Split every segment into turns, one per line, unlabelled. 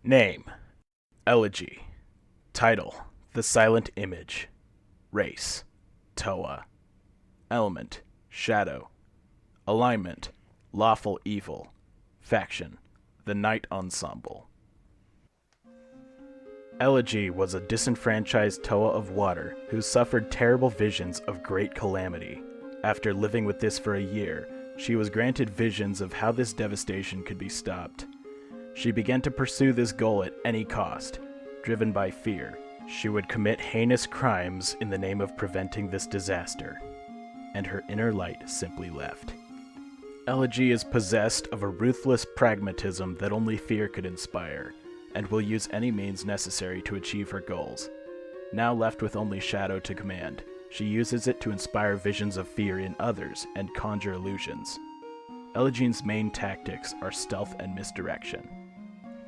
Name: Elegy. Title: The Silent Image. Race: Toa. Element: Shadow. Alignment: Lawful Evil. Faction: The Night Ensemble. Elegy was a disenfranchised Toa of water who suffered terrible visions of great calamity. After living with this for a year, she was granted visions of how this devastation could be stopped. She began to pursue this goal at any cost. Driven by fear, she would commit heinous crimes in the name of preventing this disaster. And her inner light simply left. Elegy is possessed of a ruthless pragmatism that only fear could inspire, and will use any means necessary to achieve her goals. Now left with only shadow to command, she uses it to inspire visions of fear in others and conjure illusions. Elegy's main tactics are stealth and misdirection.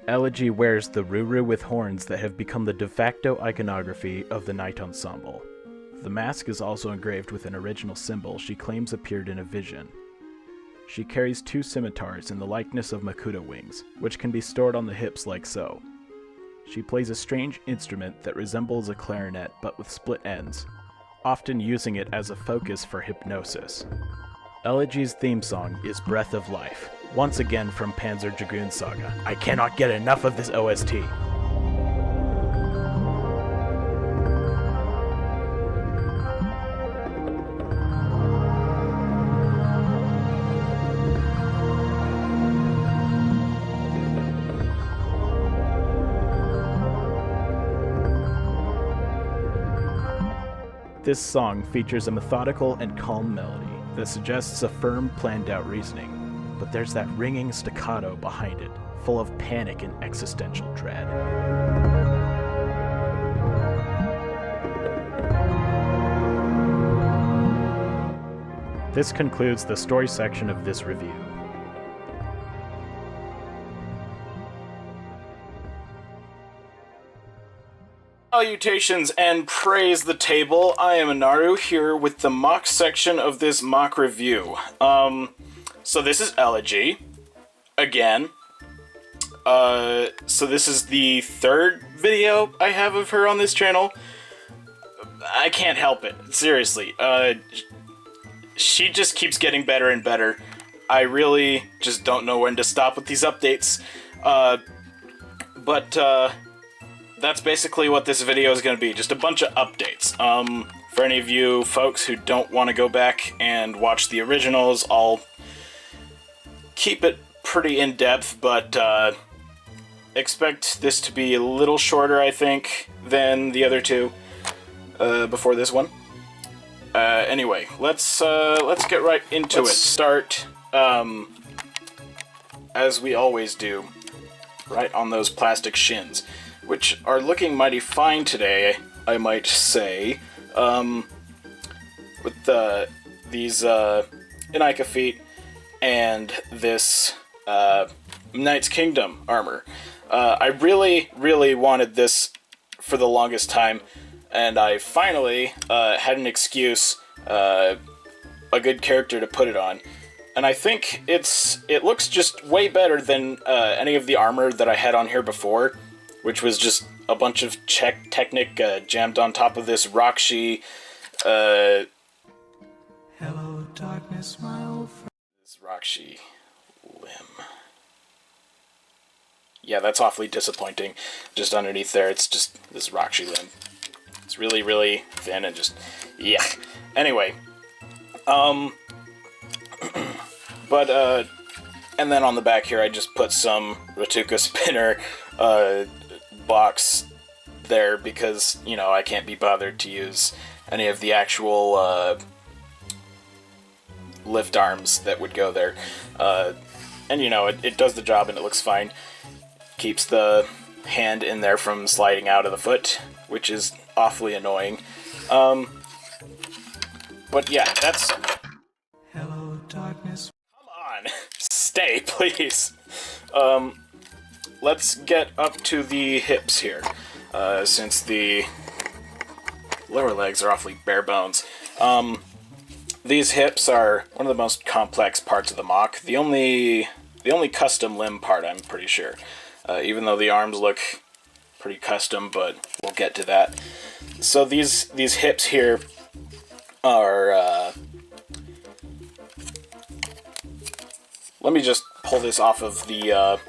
Elegy wears the Ruru with horns that have become the de facto iconography of the Night Ensemble. The mask is also engraved with an original symbol she claims appeared in a vision. She carries 2 scimitars in the likeness of Makuta wings, which can be stored on the hips like so. She plays a strange instrument that resembles a clarinet but with split ends, often using it as a focus for hypnosis. Elegy's theme song is Breath of Life, once again from Panzer Dragoon Saga. I cannot get enough of this OST. This song features a methodical and calm melody that suggests a firm, planned-out reasoning, but there's that ringing staccato behind it, full of panic and existential dread. This concludes the story section of this review. Salutations and praise the table. I am Anaru here with the mock section of this mock review. So this is Elegy again. So this is the 3rd video I have of her on this channel. I can't help it, seriously. She just keeps getting better and better. I really just don't know when to stop with these updates. That's basically what this video is going to be, just a bunch of updates. For any of you folks who don't want to go back and watch the originals, I'll keep it pretty in-depth, but expect this to be a little shorter, I think, than the other 2 before this one. Anyway, let's get right into it. Start, as we always do, right on those plastic shins, which are looking mighty fine today, I might say, with these Bionicle feet and this Knight's Kingdom armor. I really, really wanted this for the longest time, and I finally had an excuse, a good character to put it on. And I think it looks just way better than any of the armor that I had on here before, which was just a bunch of Technic jammed on top of this Rakshi, Hello, darkness, my old friend. This Rakshi limb. Yeah, that's awfully disappointing. Just underneath there, it's just this Rakshi limb. It's really, really thin and just, yeah. Anyway, and then on the back here, I just put some Ratuka spinner, box there because, you know, I can't be bothered to use any of the actual lift arms that would go there. And, you know, it does the job and it looks fine. Keeps the hand in there from sliding out of the foot, which is awfully annoying. But yeah, that's... Hello, darkness. Come on! Stay, please! Let's get up to the hips here, since the lower legs are awfully bare bones. These hips are one of the most complex parts of the mock. The only custom limb part, I'm pretty sure. even though the arms look pretty custom, but we'll get to that. So these hips here are... let me just pull this off of the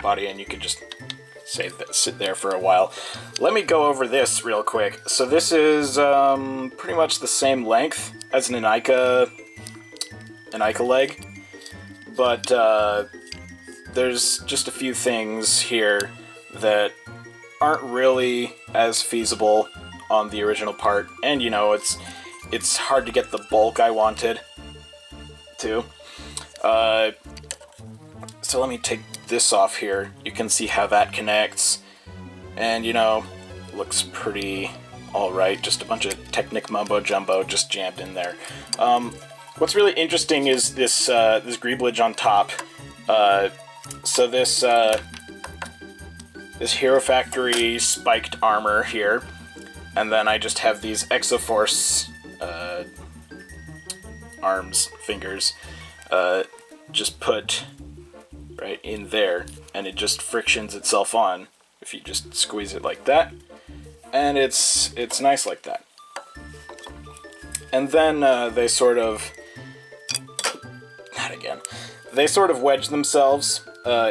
body, and you can just sit there for a while. Let me go over this real quick. So this is pretty much the same length as an Anika leg, but there's just a few things here that aren't really as feasible on the original part, and you know, it's hard to get the bulk I wanted to. So let me take this off here. You can see how that connects, and you know, looks pretty alright. Just a bunch of Technic mumbo jumbo just jammed in there. What's really interesting is this this greeblage on top. So this this Hero Factory spiked armor here, and then I just have these Exoforce arms, fingers, just put right in there, and it just frictions itself on if you just squeeze it like that, and it's nice like that. And then they sort of wedge themselves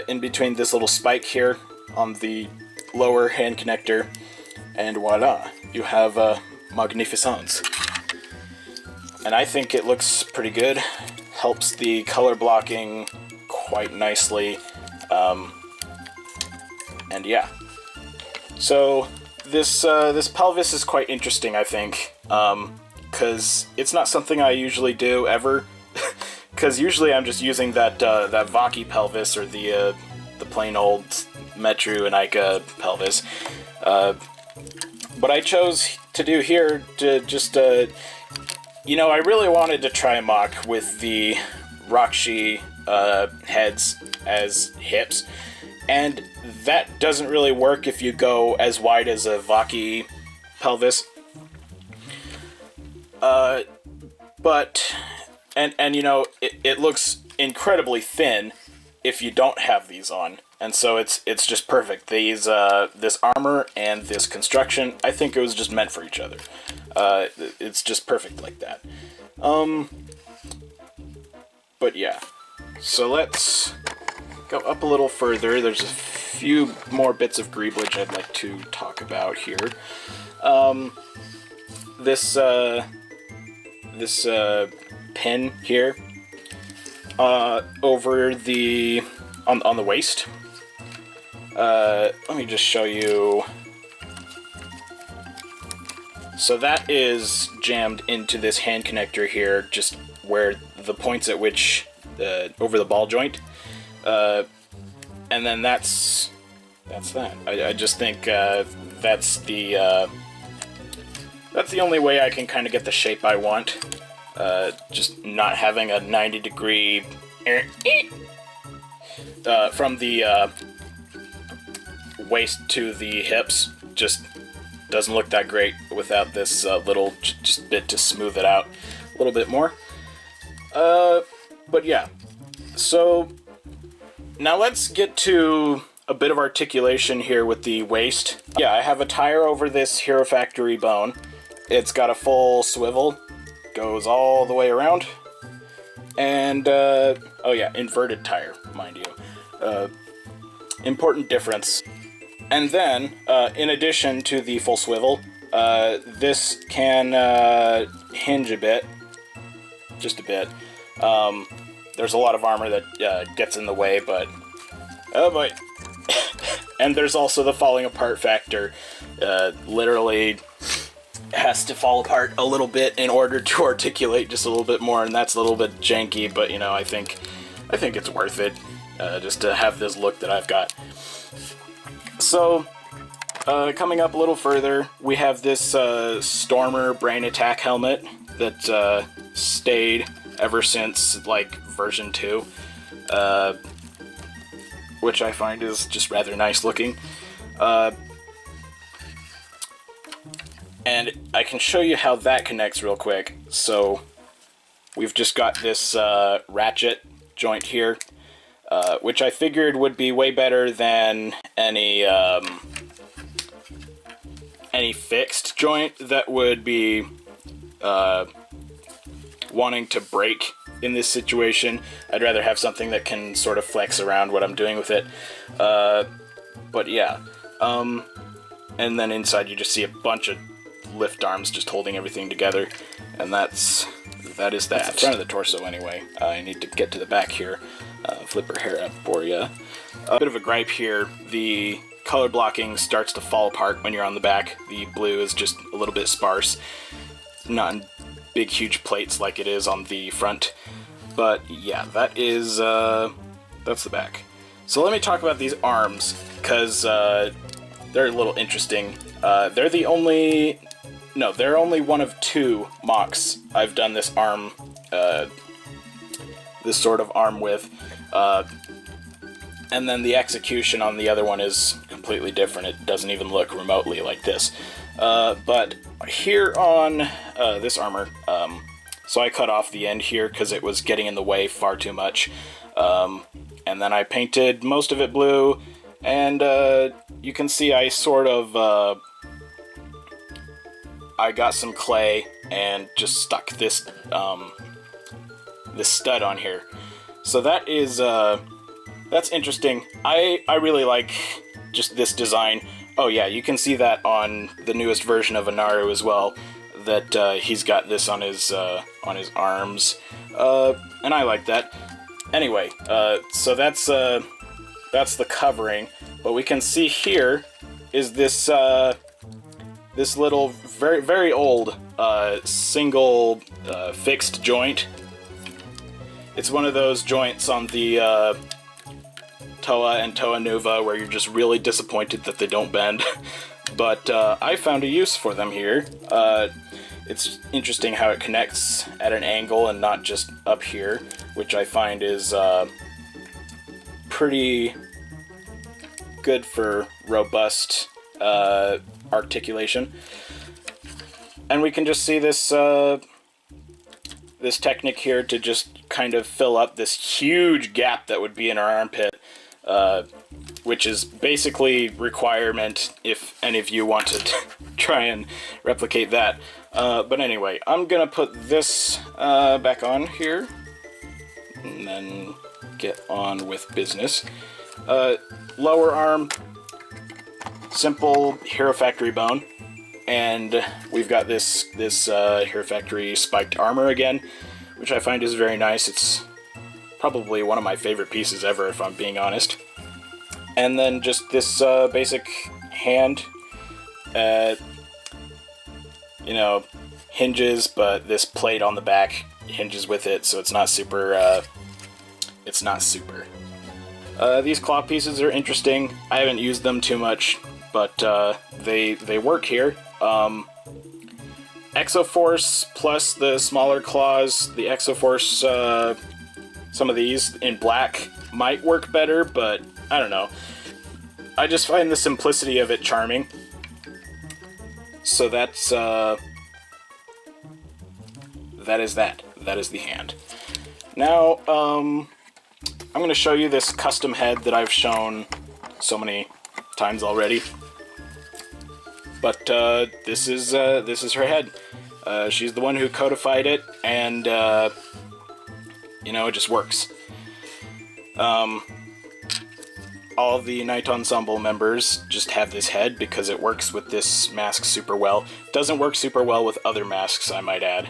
in between this little spike here on the lower hand connector, and voila, you have Magnificence. And I think it looks pretty good. Helps the color blocking quite nicely. And yeah. So this pelvis is quite interesting, I think, because it's not something I usually do ever. Because usually I'm just using that Vaki pelvis, or the plain old Metru and Ica pelvis. But I chose to do here to just, you know, I really wanted to try mock with the Rakshi heads as hips, and that doesn't really work if you go as wide as a Vaki pelvis. But you know, it looks incredibly thin if you don't have these on, and so it's just perfect. These this armor and this construction, I think it was just meant for each other. It's just perfect like that. But yeah, so let's go up a little further. There's a few more bits of greeblage I'd like to talk about here. This pin here over the on the waist. Let me just show you. So that is jammed into this hand connector here, just where the points at which over the ball joint, and then that's that. I just think that's the only way I can kind of get the shape I want. Just not having a 90-degree from the waist to the hips just doesn't look that great without this little just bit to smooth it out a little bit more. But yeah, so now let's get to a bit of articulation here with the waist. Yeah, I have a tire over this Hero Factory bone. It's got a full swivel, goes all the way around, and oh yeah, inverted tire, mind you. Important difference. And then, in addition to the full swivel, this can hinge a bit, just a bit. There's a lot of armor that gets in the way, but oh boy. And there's also the falling apart factor. Literally has to fall apart a little bit in order to articulate just a little bit more, and that's a little bit janky, but you know, I think it's worth it, just to have this look that I've got. So, coming up a little further, we have this Stormer Brain Attack helmet that stayed ever since, like, version 2, which I find is just rather nice looking. And I can show you how that connects real quick. So, we've just got this ratchet joint here. which I figured would be way better than any fixed joint that would be wanting to break in this situation. I'd rather have something that can sort of flex around what I'm doing with it. But yeah. And then inside you just see a bunch of lift arms just holding everything together. And that is that. That's the front of the torso anyway. I need to get to the back here. Flip her hair up for you. A bit of a gripe here. The color blocking starts to fall apart when you're on the back. The blue is just a little bit sparse. Not in big, huge plates like it is on the front. But yeah, that's the back. So let me talk about these arms, because they're a little interesting. They're only one of 2 mocks I've done this arm, this sort of arm with. And then the execution on the other one is completely different. It doesn't even look remotely like this. But here on this armor, so I cut off the end here because it was getting in the way far too much. And then I painted most of it blue, and you can see I sort of, I got some clay and just stuck this, this stud on here. So that is, that's interesting. I really like just this design. Oh yeah, you can see that on the newest version of Anaru as well, that he's got this on his arms, and I like that. Anyway, so that's the covering. What we can see here is this this little very old single fixed joint. It's one of those joints on the Toa and Toa Nuva where you're just really disappointed that they don't bend. But I found a use for them here. It's interesting how it connects at an angle and not just up here, which I find is pretty good for robust articulation. And we can just see this this technique here to just kind of fill up this huge gap that would be in our armpit, which is basically requirement if any of you want to try and replicate that. But anyway, I'm gonna put this back on here, and then get on with business. Lower arm, simple Hero Factory bone, and we've got this Hero Factory spiked armor again, which I find is very nice. It's probably one of my favorite pieces ever, if I'm being honest. And then just this basic hand, you know, hinges, but this plate on the back hinges with it, so it's not super, these claw pieces are interesting. I haven't used them too much, but they work here. Exoforce plus the smaller claws, the Exoforce, some of these in black might work better, but I don't know. I just find the simplicity of it charming. So that's, that is that. That is the hand. Now, I'm going to show you this custom head that I've shown so many times already. But this is her head. She's the one who codified it, and you know, it just works. All the Night Ensemble members just have this head because it works with this mask super well. Doesn't work super well with other masks, I might add.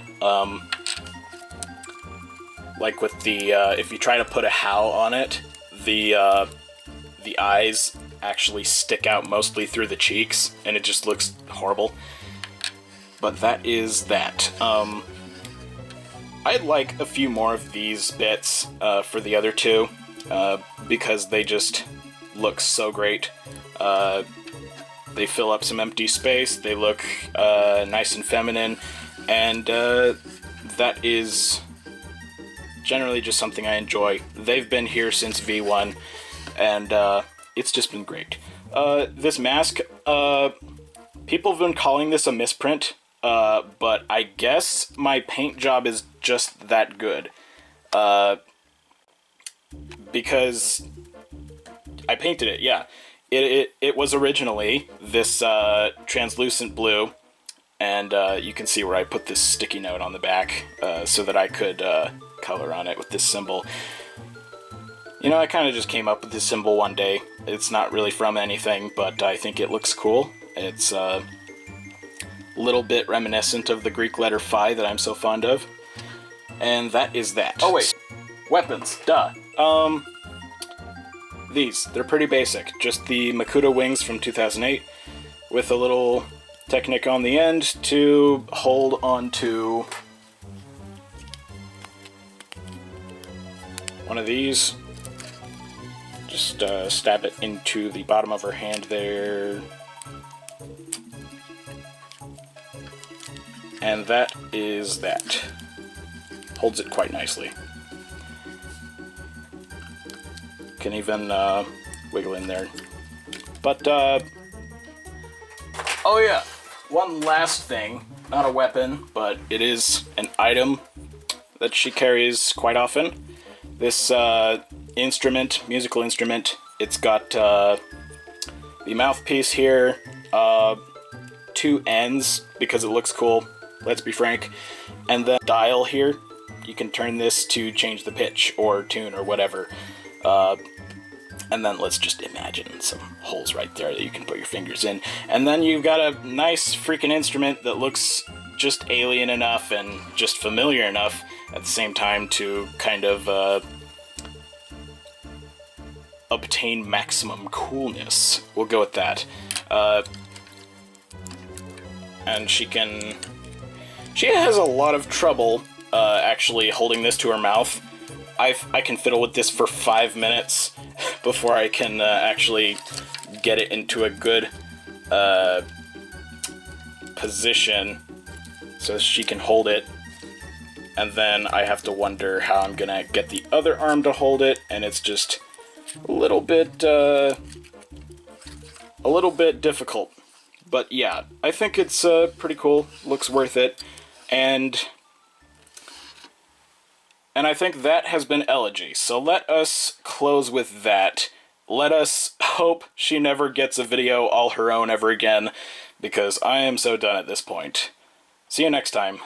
Like with the, if you try to put a Hao on it, the eyes actually stick out mostly through the cheeks, and it just looks horrible. But that is that. I'd like a few more of these bits for the other two, because they just look so great. They fill up some empty space, they look nice and feminine, and that is generally just something I enjoy. They've been here since V1, and it's just been great. This mask, people have been calling this a misprint, but I guess my paint job is just that good. because I painted it, yeah. It was originally this translucent blue, and you can see where I put this sticky note on the back so that I could color on it with this symbol. You know, I kind of just came up with this symbol one day. It's not really from anything, but I think it looks cool. It's a little bit reminiscent of the Greek letter phi that I'm so fond of. And that is that. Oh wait, weapons, duh. They're pretty basic. Just the Makuta wings from 2008 with a little Technic on the end to hold onto one of these. Just stab it into the bottom of her hand there. And that is that. Holds it quite nicely. Can even wiggle in there. But, oh yeah, one last thing. Not a weapon, but it is an item that she carries quite often. This musical instrument, it's got the mouthpiece here, 2 ends, because it looks cool, let's be frank, and the dial here. You can turn this to change the pitch or tune or whatever. And then let's just imagine some holes right there that you can put your fingers in. And then you've got a nice freaking instrument that looks just alien enough and just familiar enough at the same time to kind of obtain maximum coolness. We'll go with that. And she has a lot of trouble actually holding this to her mouth. I can fiddle with this for 5 minutes before I can actually get it into a good position so she can hold it. And then I have to wonder how I'm gonna get the other arm to hold it, and it's just a little bit difficult. But yeah, I think it's pretty cool. Looks worth it. And I think that has been Elegy. So let us close with that. Let us hope she never gets a video all her own ever again, because I am so done at this point. See you next time.